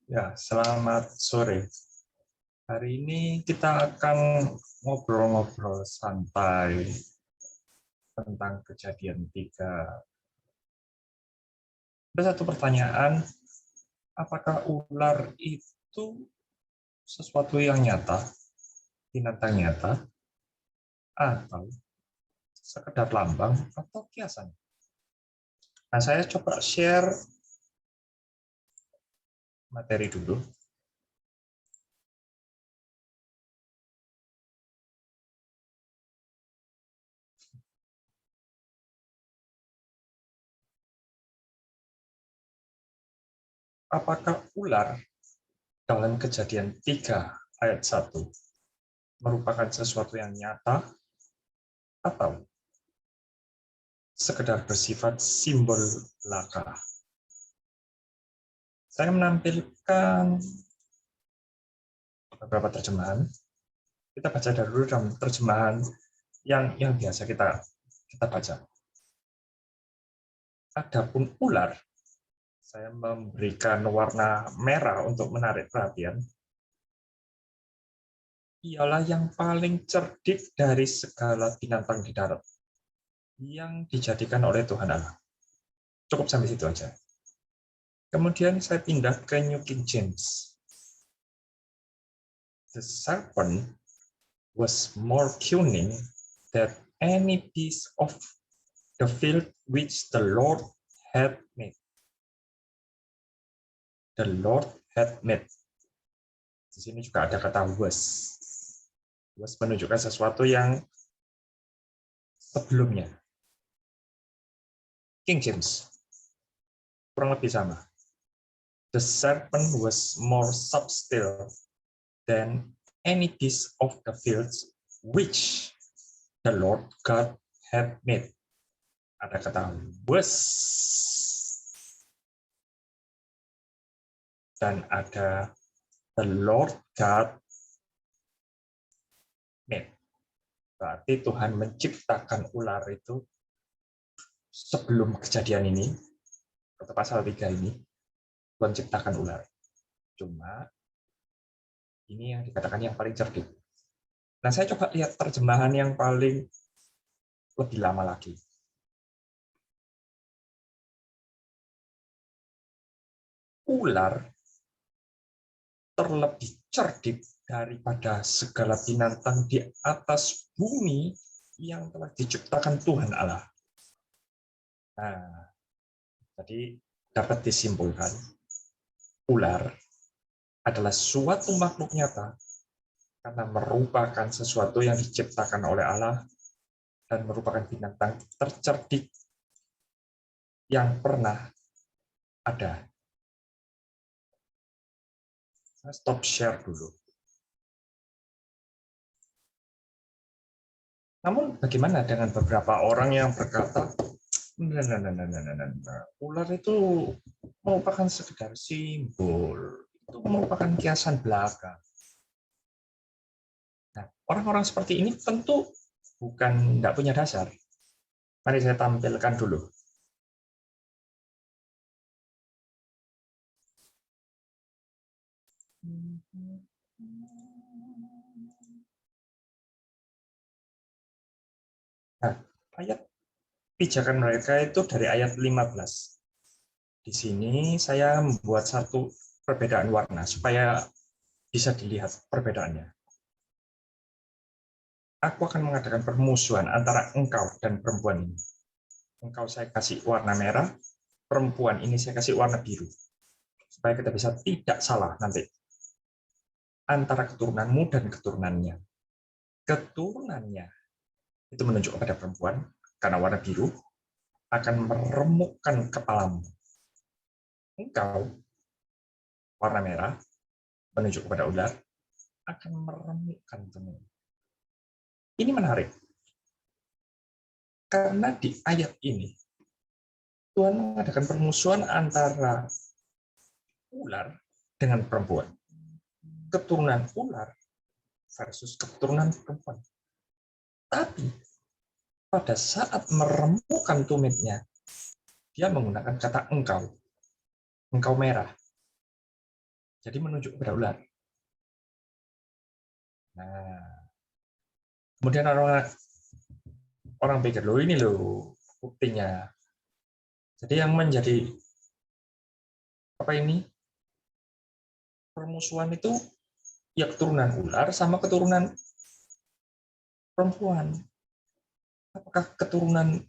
Ya, selamat sore. Hari ini kita akan ngobrol-ngobrol santai tentang kejadian 3. Ada satu pertanyaan, apakah ular itu sesuatu yang nyata, binatang nyata, atau sekedar lambang atau kiasan? Nah, saya coba share materi dulu. Apakah ular dalam kejadian 3 ayat 1 merupakan sesuatu yang nyata atau sekedar bersifat simbol belaka? Saya menampilkan beberapa terjemahan. Kita baca dulu dalam terjemahan yang biasa kita baca. Adapun ular, saya memberikan warna merah untuk menarik perhatian. Ialah yang paling cerdik dari segala binatang di darat yang dijadikan oleh Tuhan Allah. Cukup sampai situ aja. Kemudian saya pindah ke New King James. The serpent was more cunning than any beast of the field which the Lord had made. The Lord had made. Di sini juga ada kata was. Was menunjukkan sesuatu yang sebelumnya. King James kurang lebih sama. The serpent was more subtle than any beast of the fields which the Lord God had made. Ada kata was dan ada the Lord God made. Berarti Tuhan menciptakan ular itu sebelum kejadian ini, atau pasal 3 ini, Tuhan ciptakan ular. Cuma ini yang dikatakan yang paling cerdik. Nah, saya coba lihat terjemahan yang paling lebih lama lagi. Ular terlebih cerdik daripada segala binatang di atas bumi yang telah diciptakan Tuhan Allah. Nah, jadi dapat disimpulkan, ular adalah suatu makhluk nyata karena merupakan sesuatu yang diciptakan oleh Allah dan merupakan binatang tercerdik yang pernah ada. Saya stop share dulu. Namun bagaimana dengan beberapa orang yang berkata, ular itu merupakan sekedar simbol, itu merupakan kiasan belaka. Nah, orang-orang seperti ini tentu bukan tidak punya dasar. Mari saya tampilkan dulu. Nah, ayat pijakan mereka itu dari ayat 15. Di sini saya membuat satu perbedaan warna supaya bisa dilihat perbedaannya. Aku akan mengadakan permusuhan antara engkau dan perempuan ini. Engkau saya kasih warna merah, perempuan ini saya kasih warna biru. Supaya kita bisa tidak salah nanti antara keturunanmu dan keturunannya. Keturunannya itu menunjuk kepada perempuan, karena warna biru akan meremukkan kepalamu. Engkau, warna merah, menunjuk kepada ular, akan meremukkan tubuhmu. Ini menarik. Karena di ayat ini, Tuhan mengadakan permusuhan antara ular dengan perempuan. Keturunan ular versus keturunan perempuan. Tapi pada saat meremukkan tumitnya, dia menggunakan kata engkau. Engkau merah. Jadi menunjuk kepada ular. Nah, kemudian orang pikir, loh ini loh buktinya. Jadi yang menjadi apa ini permusuhan itu ya keturunan ular sama keturunan perempuan. Apakah keturunan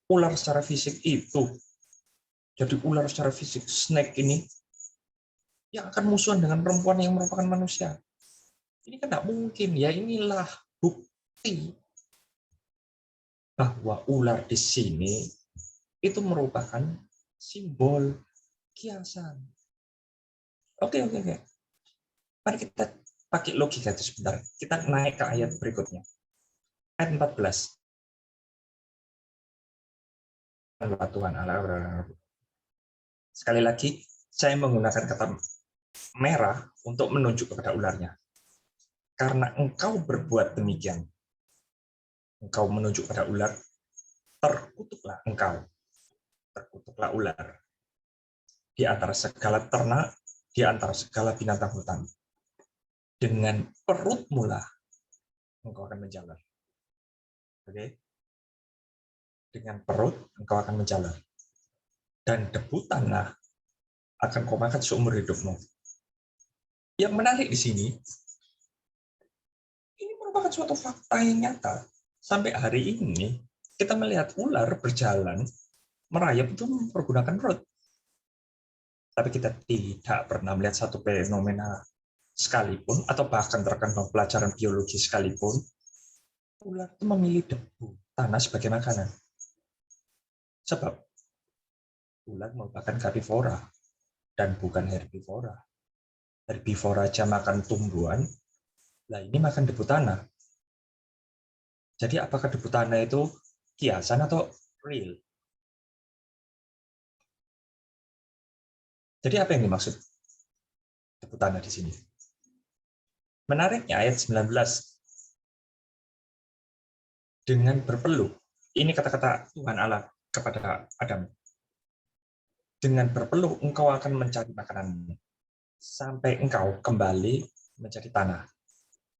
ular secara fisik itu jadi ular secara fisik snake ini yang akan musuhan dengan perempuan yang merupakan manusia? Ini kan tidak mungkin. Ya inilah bukti bahwa ular di sini itu merupakan simbol kiasan. Oke. Mari kita pakai logika itu sebentar. Kita naik ke ayat berikutnya. Ayat 14. Tuhan Allah. Sekali lagi, saya menggunakan kata merah untuk menunjuk kepada ularnya. Karena engkau berbuat demikian, engkau menunjuk pada ular, terkutuklah engkau, terkutuklah ular. Di antara segala ternak, di antara segala binatang hutan. Dengan perutmu lah engkau akan menjalar. Oke? Dengan perut engkau akan menjalar. Dan debu tanah akan kau makan seumur hidupmu. Yang menarik di sini, ini merupakan suatu fakta yang nyata. Sampai hari ini, kita melihat ular berjalan, merayap itu mempergunakan perut. Tapi kita tidak pernah melihat satu fenomena sekalipun, atau bahkan terkandung pelajaran biologi sekalipun, ular itu memilih debu tanah sebagai makanan. Sebab ular merupakan karnivora dan bukan herbivora. Herbivora aja makan tumbuhan, lah ini makan debu tanah. Jadi apakah debu tanah itu kiasan atau real? Jadi apa yang dimaksud debu tanah di sini? Menariknya ayat 19. Dengan berpeluh. Ini kata-kata Tuhan Allah kepada Adam. Dengan berpeluh engkau akan mencari makanan sampai engkau kembali menjadi tanah.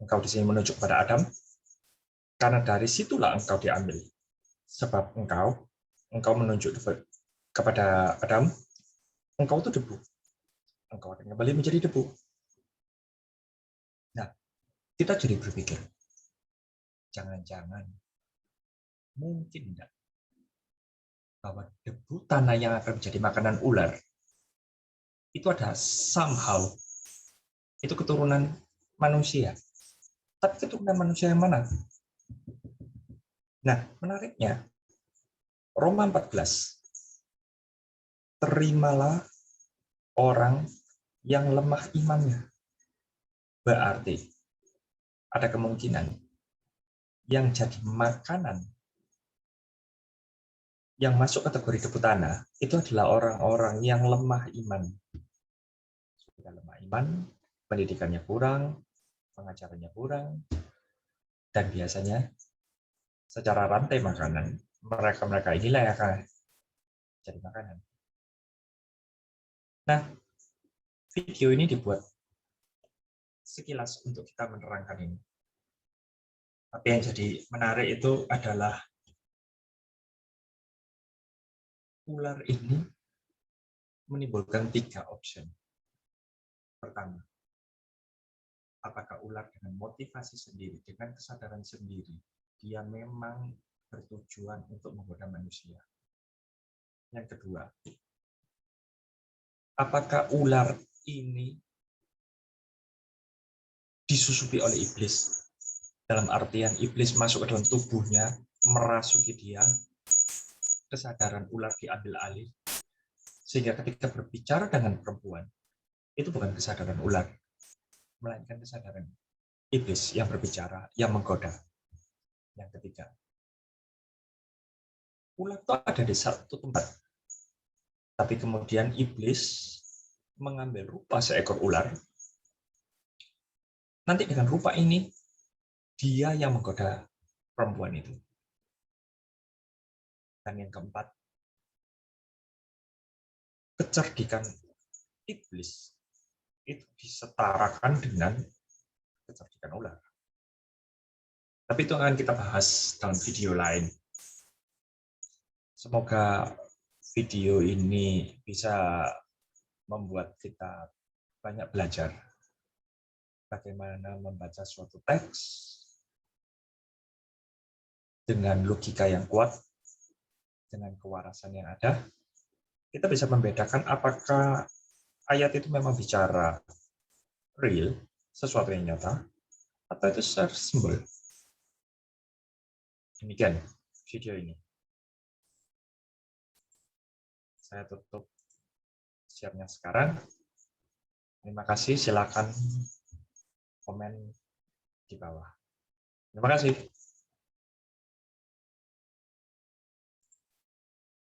Engkau di sini menunjuk kepada Adam, karena dari situlah engkau diambil. Sebab engkau menunjuk kepada Adam, engkau itu debu. Engkau akan kembali menjadi debu. Nah, kita jadi berpikir, jangan-jangan mungkin enggak bahwa debu tanah yang akan menjadi makanan ular itu ada somehow itu keturunan manusia. Tapi keturunan manusia yang mana? Nah, menariknya Roma 14. Terimalah orang yang lemah imannya. Berarti ada kemungkinan yang jadi makanan yang masuk kategori debu tanah itu adalah orang-orang yang lemah iman. Sudah lemah iman, pendidikannya kurang, pengajarannya kurang, dan biasanya secara rantai makanan mereka inilah yang akan jadi makanan. Nah, video ini dibuat sekilas untuk kita menerangkan ini. Tapi yang jadi menarik itu adalah ular ini menimbulkan 3 opsi. Pertama, apakah ular dengan motivasi sendiri, dengan kesadaran sendiri, dia memang bertujuan untuk menggoda manusia? Yang kedua, apakah ular ini disusupi oleh iblis? Dalam artian iblis masuk ke dalam tubuhnya, merasuki dia, kesadaran ular diambil alih, sehingga ketika berbicara dengan perempuan, itu bukan kesadaran ular, melainkan kesadaran iblis yang berbicara, yang menggoda. Yang ketiga, ular itu ada di satu tempat, tapi kemudian iblis mengambil rupa seekor ular. Nanti dengan rupa ini, dia yang menggoda perempuan itu. Dan yang keempat, kecerdikan iblis itu disetarakan dengan kecerdikan ular. Tapi itu akan kita bahas dalam video lain. Semoga video ini bisa membuat kita banyak belajar bagaimana membaca suatu teks dengan logika yang kuat, dengan kewarasan yang ada. Kita bisa membedakan apakah ayat itu memang bicara real, sesuatu yang nyata, atau itu simbol. Demikian video ini. Saya tutup share-nya sekarang. Terima kasih, silakan komen di bawah. Terima kasih.